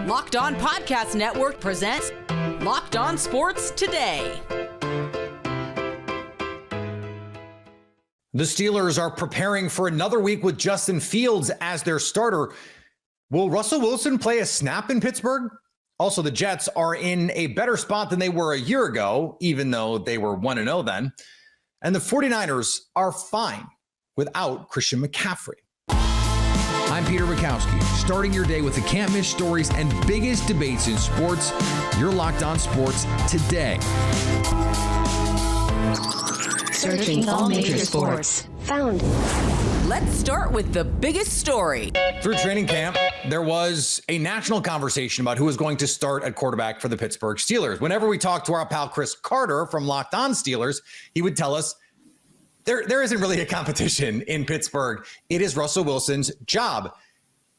Locked On Podcast Network presents Locked On Sports Today. The Steelers are preparing for another week with Justin Fields as their starter. Will Russell Wilson play a snap in Pittsburgh? Also, the Jets are in a better spot than they were a year ago, even though they were 1-0 then. And the 49ers are fine without Christian McCaffrey. I'm Peter Bukowski, starting your day with the can't-miss stories and biggest debates in sports. You're Locked On Sports Today. Searching all major sports. Found. Let's start with the biggest story. Through training camp, there was a national conversation about who was going to start at quarterback for the Pittsburgh Steelers. Whenever we talked to our pal Chris Carter from Locked On Steelers, he would tell us there isn't really a competition in Pittsburgh. It is Russell Wilson's job.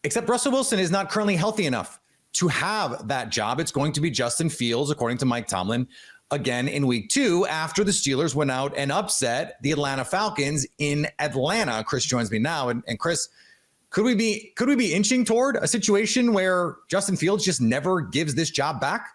Except Russell Wilson is not currently healthy enough to have that job. It's going to be Justin Fields, according to Mike Tomlin, again in week 2 after the Steelers went out and upset the Atlanta Falcons in Atlanta. Chris joins me now. And Chris, could we be inching toward a situation where Justin Fields just never gives this job back?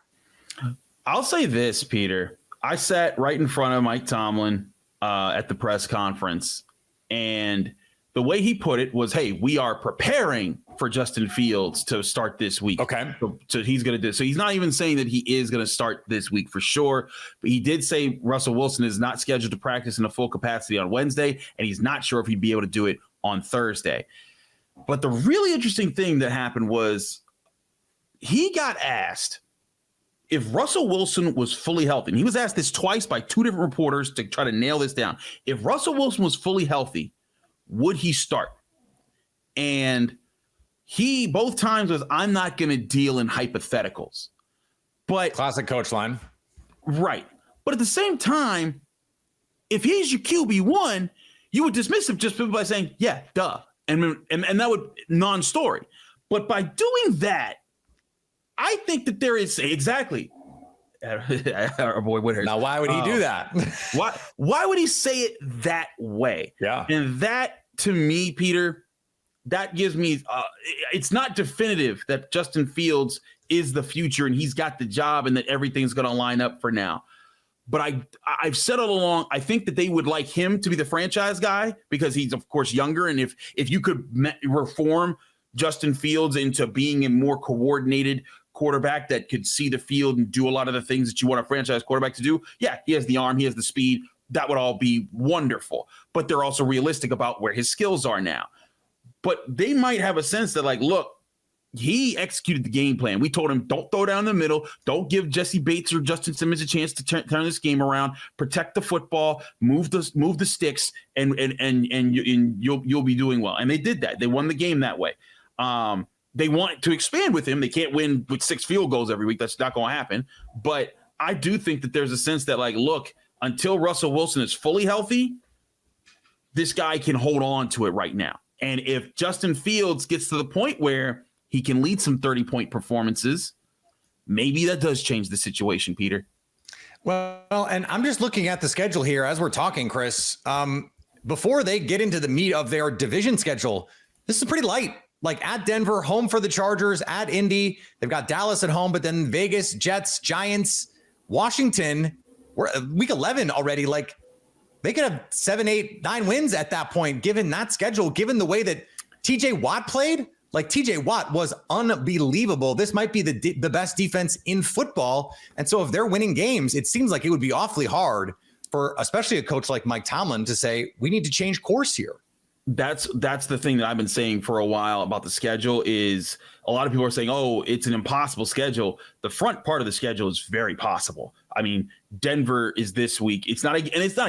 I'll say this, Peter. I sat right in front of Mike Tomlin at the press conference, and the way he put it was, hey, we are preparing for Justin Fields to start this week. Okay. So he's going to do. So he's not even saying that he is going to start this week for sure. But he did say Russell Wilson is not scheduled to practice in a full capacity on Wednesday, and he's not sure if he'd be able to do it on Thursday. But the really interesting thing that happened was he got asked if Russell Wilson was fully healthy. And he was asked this twice by 2 different reporters to try to nail this down. If Russell Wilson was fully healthy, would he start? And he both times was, I'm not going to deal in hypotheticals. But Classic coach line. Right. But at the same time, if he's your QB1, you would dismiss him just by saying, yeah, duh. And that would non-story. But by doing that, I think that there is exactly. Our boy Whitaker. Now, why would he do that? Why would he say it that way? Yeah. And that, to me, Peter, that gives me it's not definitive that Justin Fields is the future and he's got the job and that everything's going to line up for now. But I've said all along, I think that they would like him to be the franchise guy because he's, of course, younger. And if you could reform Justin Fields into being a more coordinated quarterback that could see the field and do a lot of the things that you want a franchise quarterback to do, yeah, he has the arm, he has the speed. That would all be wonderful. But they're also realistic about where his skills are now. But they might have a sense that, like, look, he executed the game plan. We told him, don't throw down the middle. Don't give Jesse Bates or Justin Simmons a chance to turn this game around. Protect the football. Move the sticks, and you'll be doing well. And they did that. They won the game that way. They want to expand with him. They can't win with 6 field goals every week. That's not going to happen. But I do think that there's a sense that, like, look, until Russell Wilson is fully healthy, this guy can hold on to it right now. And if Justin Fields gets to the point where he can lead some 30-point performances, maybe that does change the situation, Peter. Well, and I'm just looking at the schedule here as we're talking, Chris. Before they get into the meat of their division schedule, this is pretty light. Like at Denver, home for the Chargers, at Indy. They've got Dallas at home, but then Vegas, Jets, Giants, Washington. We're week 11 already. Like they could have 7, 8, 9 wins at that point, given that schedule, given the way that TJ Watt played. Like TJ Watt was unbelievable. This might be the best defense in football. And so if they're winning games, it seems like it would be awfully hard for especially a coach like Mike Tomlin to say, we need to change course here. That's the thing that I've been saying for a while about the schedule is a lot of people are saying, oh, it's an impossible schedule. The front part of the schedule is very possible. I mean, Denver is this week. It's not a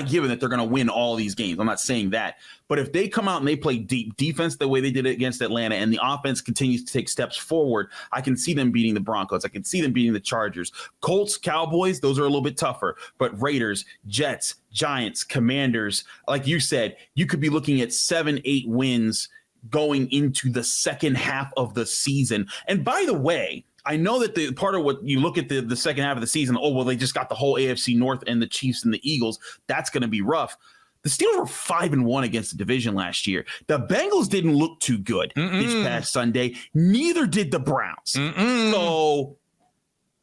given that they're going to win all these games. I'm not saying that. But if they come out and they play deep defense the way they did it against Atlanta and the offense continues to take steps forward, I can see them beating the Broncos. I can see them beating the Chargers. Colts, Cowboys, those are a little bit tougher. But Raiders, Jets, Giants, Commanders, like you said, you could be looking at 7, 8 wins going into the second half of the season. And by the way, I know that the part of what you look at the second half of the season, oh, well, they just got the whole AFC North and the Chiefs and the Eagles. That's going to be rough. The Steelers were 5-1 against the division last year. The Bengals didn't look too good this past Sunday. Neither did the Browns. So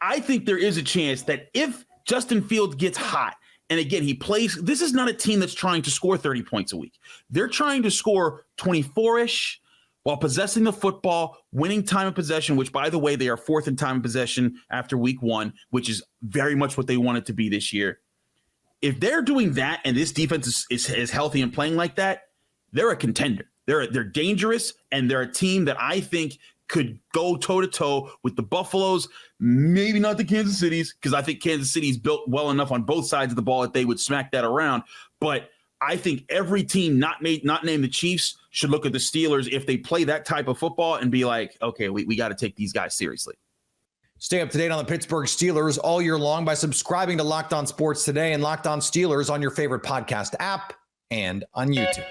I think there is a chance that if Justin Fields gets hot, and again, he plays, this is not a team that's trying to score 30 points a week. They're trying to score 24-ish while possessing the football, winning time of possession, which, by the way, they are 4th in time of possession after week 1, which is very much what they want it to be this year. If they're doing that and this defense is healthy and playing like that, they're a contender. They're dangerous, and they're a team that I think could go toe-to-toe with the Buffaloes, maybe not the Kansas Cities, because I think Kansas City's built well enough on both sides of the ball that they would smack that around. But I think every team not named the Chiefs should look at the Steelers if they play that type of football and be like, okay, we got to take these guys seriously. Stay up to date on the Pittsburgh Steelers all year long by subscribing to Locked On Sports Today and Locked On Steelers on your favorite podcast app and on YouTube.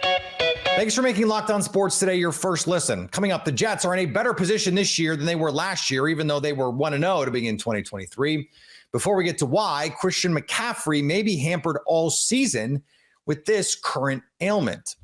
Thanks for making Locked On Sports Today your first listen. Coming up, the Jets are in a better position this year than they were last year, even though they were 1-0 to begin 2023. Before we get to why, Christian McCaffrey may be hampered all season with this current ailment.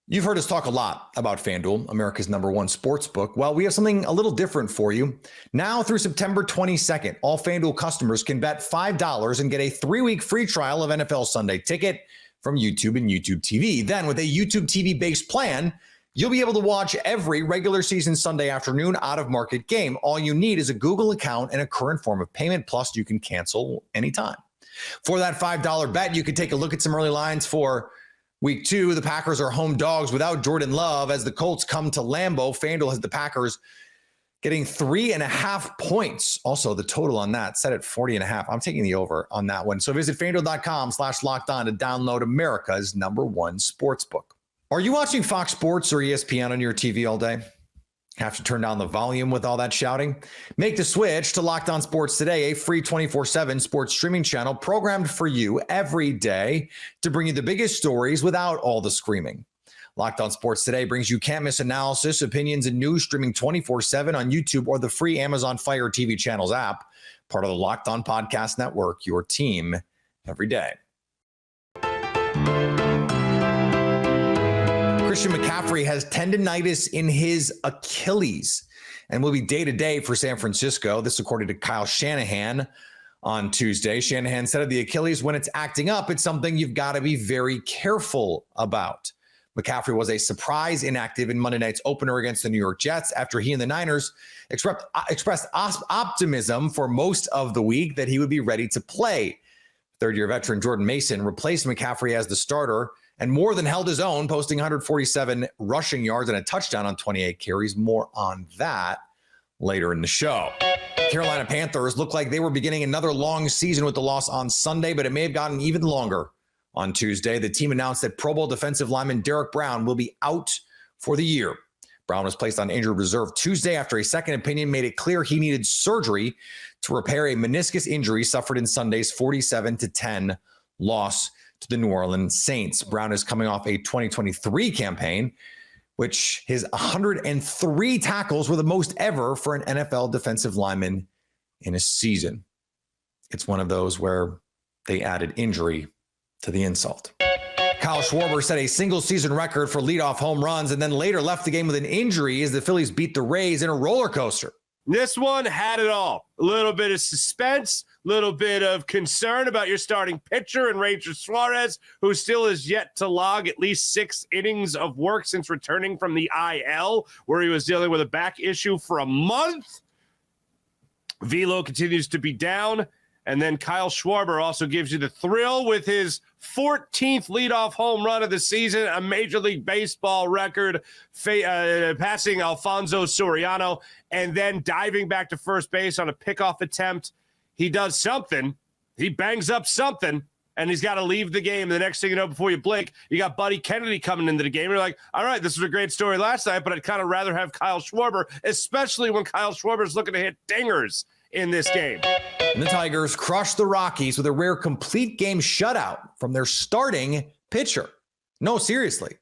You've heard us talk a lot about FanDuel, America's #1 sports book. Well, we have something a little different for you. Now through September 22nd, all FanDuel customers can bet $5 and get a 3-week free trial of NFL Sunday Ticket from YouTube and YouTube TV. Then with a YouTube TV-based plan, you'll be able to watch every regular season Sunday afternoon out-of-market game. All you need is a Google account and a current form of payment, plus you can cancel anytime. For that $5 bet, you can take a look at some early lines for Week 2. The Packers are home dogs without Jordan Love as the Colts come to Lambeau. FanDuel has the Packers getting 3.5 points. Also, the total on that set at 40.5. I'm taking the over on that one. So visit FanDuel.com/lockedon to download America's #1 sportsbook. Are you watching Fox Sports or ESPN on your TV all day? Have to turn down the volume with all that shouting? Make the switch to Locked On Sports Today, a free 24/7 sports streaming channel programmed for you every day to bring you the biggest stories without all the screaming. Locked On Sports Today brings you can't-miss analysis, opinions, and news streaming 24/7 on YouTube or the free Amazon Fire TV channels app, part of the Locked On Podcast Network, your team every day. Christian McCaffrey has tendonitis in his Achilles and will be day-to-day for San Francisco. This according to Kyle Shanahan on Tuesday. Shanahan said of the Achilles, when it's acting up, it's something you've got to be very careful about. McCaffrey was a surprise inactive in Monday night's opener against the New York Jets after he and the Niners expressed optimism for most of the week that he would be ready to play. Third-year veteran Jordan Mason replaced McCaffrey as the starter and more than held his own, posting 147 rushing yards and a touchdown on 28 carries. More on that later in the show. Carolina Panthers look like they were beginning another long season with the loss on Sunday, but it may have gotten even longer. On Tuesday, the team announced that Pro Bowl defensive lineman Derek Brown will be out for the year. Brown was placed on injured reserve Tuesday after a second opinion made it clear he needed surgery to repair a meniscus injury suffered in Sunday's 47-10 loss to the New Orleans Saints. Brown is coming off a 2023 campaign, which his 103 tackles were the most ever for an NFL defensive lineman in a season. It's one of those where they added injury to the insult. Kyle Schwarber set a single season record for leadoff home runs and then later left the game with an injury as the Phillies beat the Rays in a roller coaster. This one had it all. A little bit of suspense, a little bit of concern about your starting pitcher and Ranger Suarez, who still is yet to log at least 6 innings of work since returning from the IL, where he was dealing with a back issue for a month. Velo continues to be down. And then Kyle Schwarber also gives you the thrill with his 14th leadoff home run of the season, a Major League Baseball record, passing Alfonso Soriano, and then diving back to first base on a pickoff attempt. He does something. He bangs up something, and he's got to leave the game. And the next thing you know, before you blink, you got Buddy Kennedy coming into the game. You're like, all right, this was a great story last night, but I'd kind of rather have Kyle Schwarber, especially when Kyle Schwarber is looking to hit dingers in this game. And the Tigers crushed the Rockies with a rare complete game shutout from their starting pitcher. No, seriously.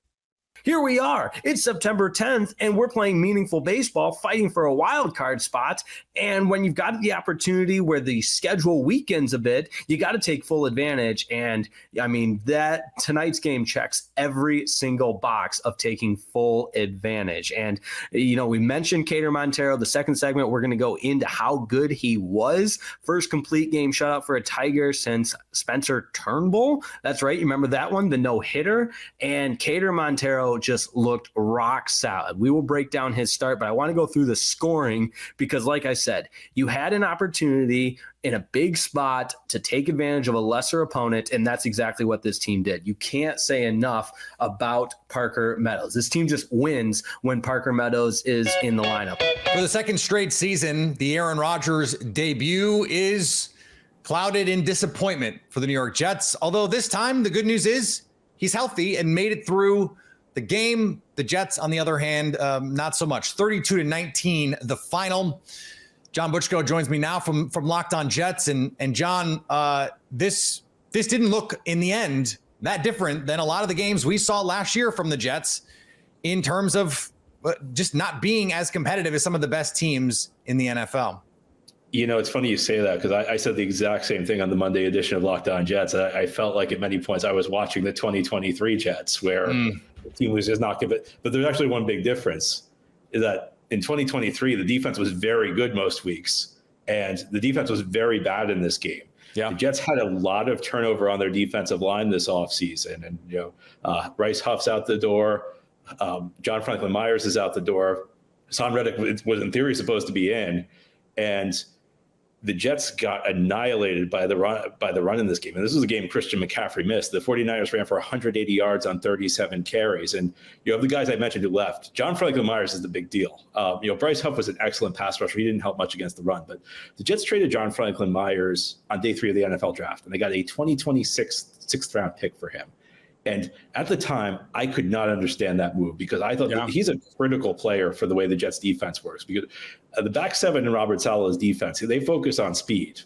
here we are. It's September 10th, and we're playing meaningful baseball, fighting for a wild card spot. And when you've got the opportunity where the schedule weakens a bit, you got to take full advantage. And I mean, that tonight's game checks every single box of taking full advantage. And, you know, we mentioned Cater Montero. The second segment, we're going to go into how good he was. First complete game shutout for a Tiger since Spencer Turnbull. That's right. You remember that one, the no-hitter? And Cater Montero just looked rock solid. We will break down his start, but I want to go through the scoring because, like I said, you had an opportunity in a big spot to take advantage of a lesser opponent, and that's exactly what this team did. You can't say enough about Parker Meadows. This team just wins when Parker Meadows is in the lineup. For the second straight season, the Aaron Rodgers debut is clouded in disappointment for the New York Jets, although this time the good news is he's healthy and made it through the game. The Jets, on the other hand, not so much. 32-19, the final. John Butchko joins me now from Locked On Jets. And John, this didn't look, in the end, that different than a lot of the games we saw last year from the Jets in terms of just not being as competitive as some of the best teams in the NFL. You know, it's funny you say that because I said the exact same thing on the Monday edition of Locked On Jets. I felt like at many points I was watching the 2023 Jets where the team was just not good. But there's actually one big difference is that in 2023, the defense was very good most weeks, and the defense was very bad in this game. Yeah. The Jets had a lot of turnover on their defensive line this offseason. And, you know, Bryce Huff's out the door. John Franklin Myers is out the door. Hassan Reddick was in theory supposed to be in. And the Jets got annihilated by the run in this game. And this was a game Christian McCaffrey missed. The 49ers ran for 180 yards on 37 carries. And you have the guys I mentioned who left. John Franklin Myers is the big deal. You know, Bryce Huff was an excellent pass rusher. He didn't help much against the run. But the Jets traded John Franklin Myers on day 3 of the NFL draft. And they got a 2026 sixth-round pick for him. And at the time, I could not understand that move because I thought that he's a critical player for the way the Jets defense works. Because the back seven in Robert Saleh's defense, they focus on speed.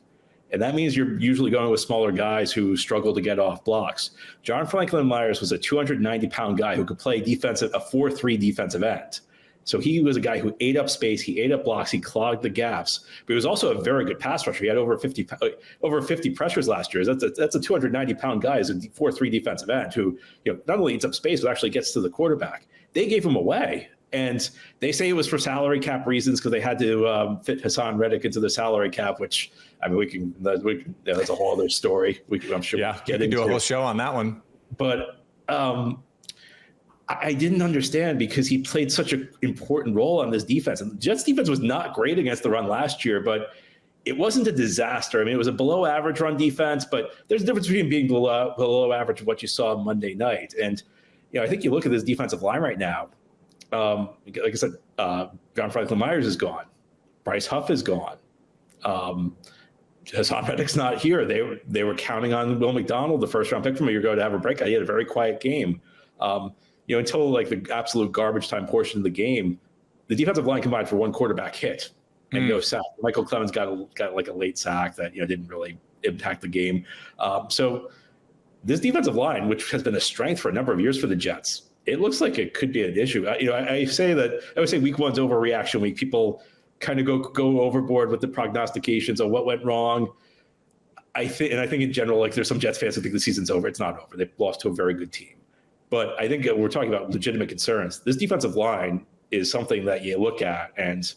And that means you're usually going with smaller guys who struggle to get off blocks. John Franklin Myers was a 290-pound guy who could play a 4-3 defensive end. So he was a guy who ate up space, he ate up blocks, he clogged the gaps. But he was also a very good pass rusher. He had over 50 pressures last year. That's a 290-pound guy as a 4-3 defensive end who, you know, not only eats up space but actually gets to the quarterback. They gave him away, and they say it was for salary cap reasons because they had to fit Hassan Reddick into the salary cap. Which I mean, that's a whole other story. I'm sure we can do a whole show on that one. But I didn't understand because he played such an important role on this defense. And the Jets defense was not great against the run last year, but it wasn't a disaster. I mean, it was a below average run defense, but there's a difference between being below average and what you saw Monday night. And, you know, I think you look at this defensive line right now. Like I said, John Franklin Myers is gone. Bryce Huff is gone. Hassan Reddick's not here. They were counting on Will McDonald, the first round pick from a year ago, to have a breakout. He had a very quiet game. You know, until like the absolute garbage time portion of the game, the defensive line combined for one quarterback hit and no sack. Michael Clemens got like a late sack that, you know, didn't really impact the game. So this defensive line, which has been a strength for a number of years for the Jets, it looks like it could be an issue. You know, I would say week one's overreaction week. People kind of go overboard with the prognostications of what went wrong. I think in general, like there's some Jets fans who think the season's over. It's not over. They've lost to a very good team. But I think we're talking about legitimate concerns. This defensive line is something that you look at, and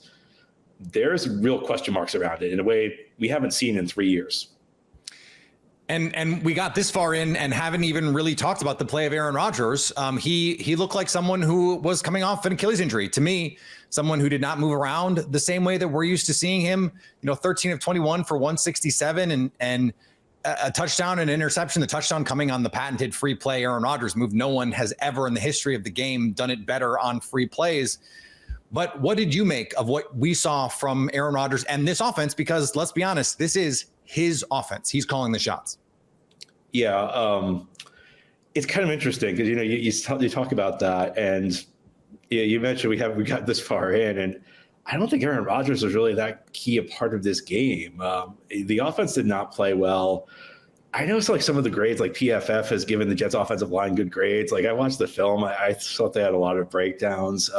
there's real question marks around it in a way we haven't seen in 3 years. And we got this far in and haven't even really talked about the play of Aaron Rodgers. He looked like someone who was coming off an Achilles injury. To me, someone who did not move around the same way that we're used to seeing him. You know, 13 of 21 for 167 and a touchdown and interception, the touchdown coming on the patented free play Aaron Rodgers move. No one has ever in the history of the game done it better on free plays. But what did you make of what we saw from Aaron Rodgers and this offense? Because let's be honest, this is his offense. He's calling the shots. Yeah. It's kind of interesting because, you know, you talk about that, and you mentioned we got this far in, and I don't think Aaron Rodgers was really that key a part of this game. The offense did not play well. I know it's like some of the grades, like PFF has given the Jets offensive line good grades. Like I watched the film, I thought they had a lot of breakdowns.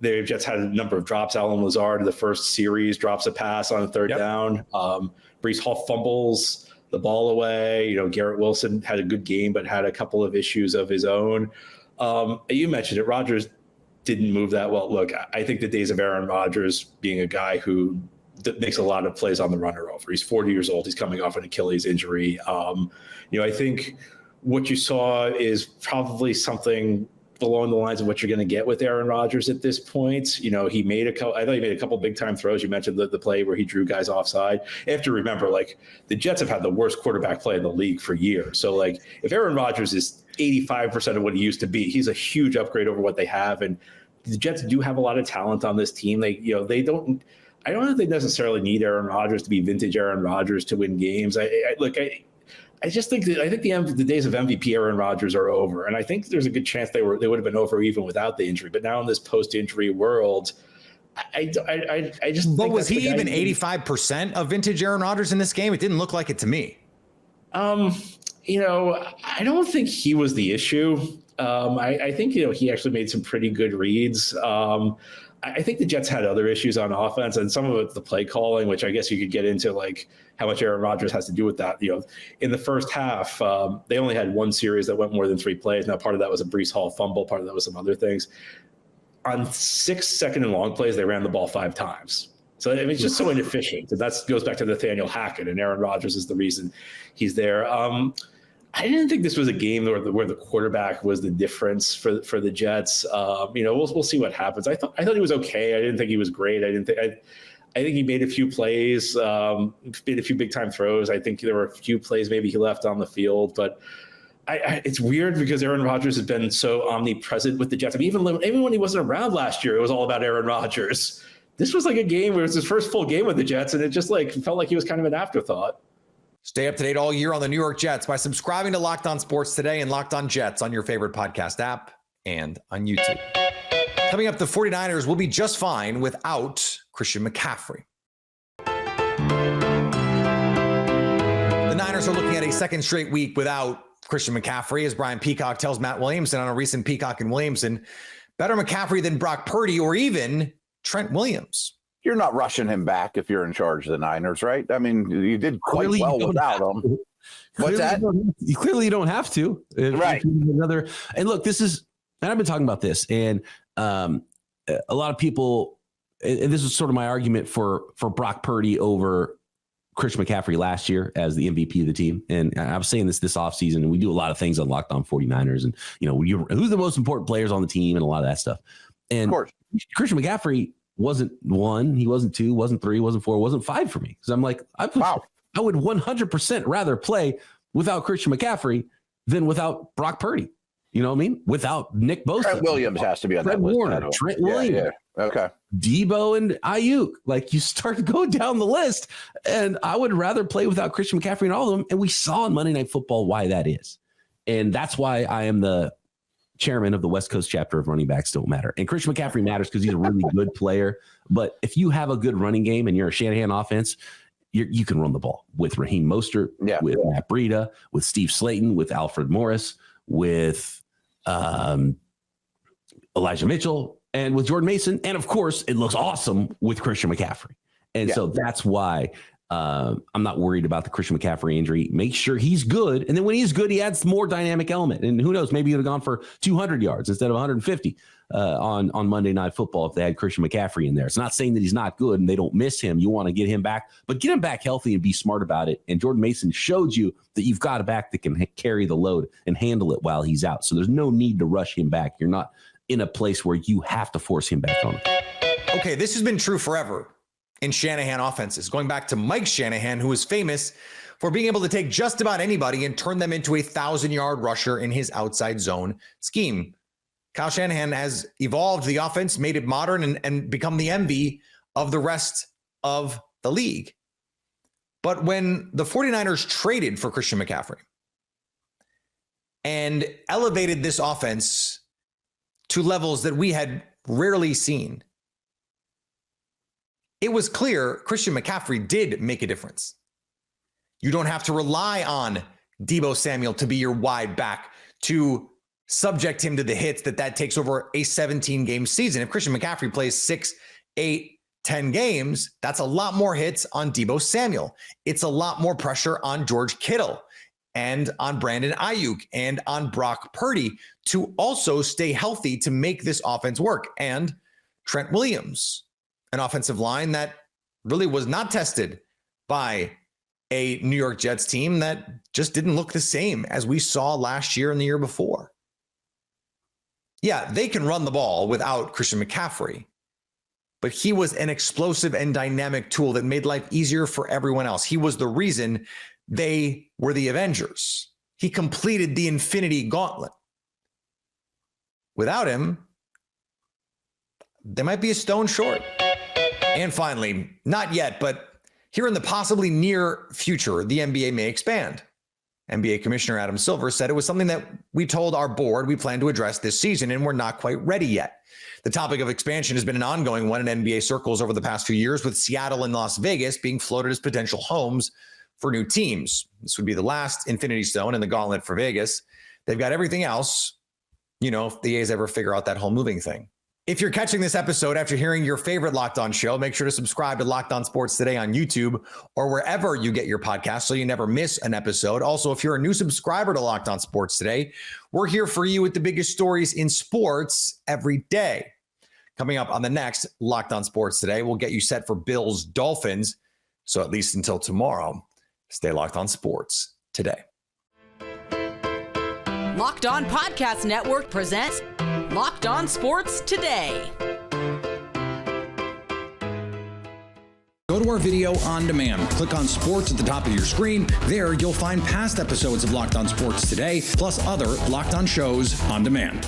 The Jets had a number of drops. Alan Lazard, the first series, drops a pass on a third down. Breece Hall fumbles the ball away. Garrett Wilson had a good game, but had a couple of issues of his own. You mentioned it. Rodgers didn't move that well. Look, I think the days of Aaron Rodgers being a guy who makes a lot of plays on the run are over. He's 40 years old. He's coming off an Achilles injury. I think what you saw is probably something along the lines of what you're going to get with Aaron Rodgers at this point. He made I thought he made a couple big time throws. You mentioned the play where he drew guys offside. You have to remember, the Jets have had the worst quarterback play in the league for years. So if Aaron Rodgers is 85% of what he used to be, he's a huge upgrade over what they have. And the Jets do have a lot of talent on this team. I don't know if they necessarily need Aaron Rodgers to be vintage Aaron Rodgers to win games. I just think the days of MVP Aaron Rodgers are over, and I think there's a good chance they would have been over even without the injury. But now in this post-injury world, I just. But was he even 85% of vintage Aaron Rodgers in this game? It didn't look like it to me. I don't think he was the issue. I think he actually made some pretty good reads. I think the Jets had other issues on offense, and some of it's the play calling, which I guess you could get into, how much Aaron Rodgers has to do with that. In the first half, they only had one series that went more than 3 plays. Now, part of that was a Breece Hall fumble. Part of that was some other things. On 6 second and long plays, they ran the ball 5 times. So it's just so inefficient. And that goes back to Nathaniel Hackett, and Aaron Rodgers is the reason he's there. I didn't think this was a game where the quarterback was the difference for the Jets. We'll see what happens. I thought he was okay. I didn't think he was great. I think he made a few plays, made a few big time throws. I think there were a few plays maybe he left on the field, but it's weird because Aaron Rodgers has been so omnipresent with the Jets. Even when he wasn't around last year, it was all about Aaron Rodgers. This was a game where it was his first full game with the Jets, and it just felt like he was kind of an afterthought. Stay up to date all year on the New York Jets by subscribing to Locked On Sports Today and Locked On Jets on your favorite podcast app and on YouTube. Coming up, the 49ers will be just fine without Christian McCaffrey. The Niners are looking at a second straight week without Christian McCaffrey, as Brian Peacock tells Matt Williamson on a recent Peacock and Williamson, better McCaffrey than Brock Purdy or even Trent Williams. You're not rushing him back if you're in charge of the Niners, right? I mean, you did quite well without him. What's that? You clearly don't have to. Right. And look, and I've been talking about this, and a lot of people, and this is sort of my argument for Brock Purdy over Christian McCaffrey last year as the MVP of the team. And I was saying this offseason, and we do a lot of things on Locked On 49ers, and who's the most important players on the team and a lot of that stuff. And of course, Christian McCaffrey wasn't 1, he wasn't 2, wasn't 3, wasn't 4, wasn't 5 for me. Because I'm like, I would 100% rather play without Christian McCaffrey than without Brock Purdy. You know what I mean? Without Nick Bosa. Trent Williams has to be on Fred that list. Warner, Trent Williams. Yeah. Okay. Debo and Ayuk. You start to go down the list, and I would rather play without Christian McCaffrey and all of them. And we saw on Monday Night Football why that is. And that's why I am the chairman of the West Coast chapter of Running Backs Don't Matter. And Christian McCaffrey matters because he's a really good player. But if you have a good running game and you're a Shanahan offense, you can run the ball with Raheem Mostert, with Matt Breida, with Steve Slayton, with Alfred Morris, with Elijah Mitchell, and with Jordan Mason. And of course, it looks awesome with Christian McCaffrey. And so that's why I'm not worried about the Christian McCaffrey injury. Make sure he's good. And then when he's good, he adds more dynamic element. And who knows, maybe he would have gone for 200 yards instead of 150 on Monday Night Football if they had Christian McCaffrey in there. It's not saying that he's not good and they don't miss him. You want to get him back, but get him back healthy and be smart about it. And Jordan Mason showed you that you've got a back that can carry the load and handle it while he's out. So there's no need to rush him back. You're not in a place where you have to force him back on him. Okay, this has been true forever in Shanahan offenses, going back to Mike Shanahan, who was famous for being able to take just about anybody and turn them into a 1,000-yard rusher in his outside zone scheme. Kyle Shanahan has evolved the offense, made it modern, and become the envy of the rest of the league. But when the 49ers traded for Christian McCaffrey and elevated this offense to levels that we had rarely seen, it was clear Christian McCaffrey did make a difference. You don't have to rely on Deebo Samuel to be your wide back to subject him to the hits that takes over a 17-game season. If Christian McCaffrey plays 6, 8, 10 games, that's a lot more hits on Deebo Samuel. It's a lot more pressure on George Kittle and on Brandon Ayuk and on Brock Purdy to also stay healthy to make this offense work. And Trent Williams, an offensive line that really was not tested by a New York Jets team that just didn't look the same as we saw last year and the year before. Yeah, they can run the ball without Christian McCaffrey, but he was an explosive and dynamic tool that made life easier for everyone else. He was the reason they were the Avengers. He completed the Infinity Gauntlet. Without him, they might be a stone short. And finally, not yet, but here in the possibly near future, the NBA may expand. NBA Commissioner Adam Silver said it was something that we told our board we plan to address this season, and we're not quite ready yet. The topic of expansion has been an ongoing one in NBA circles over the past few years, with Seattle and Las Vegas being floated as potential homes for new teams. This would be the last Infinity Stone in the gauntlet for Vegas. They've got everything else, if the A's ever figure out that whole moving thing. If you're catching this episode after hearing your favorite Locked On show, make sure to subscribe to Locked On Sports Today on YouTube or wherever you get your podcasts so you never miss an episode. Also, if you're a new subscriber to Locked On Sports Today, we're here for you with the biggest stories in sports every day. Coming up on the next Locked On Sports Today, we'll get you set for Bills Dolphins. So at least until tomorrow, stay locked on sports today. Locked On Podcast Network presents Locked On Sports Today. Go to our video on demand. Click on sports at the top of your screen. There, you'll find past episodes of Locked On Sports Today, plus other Locked On shows on demand.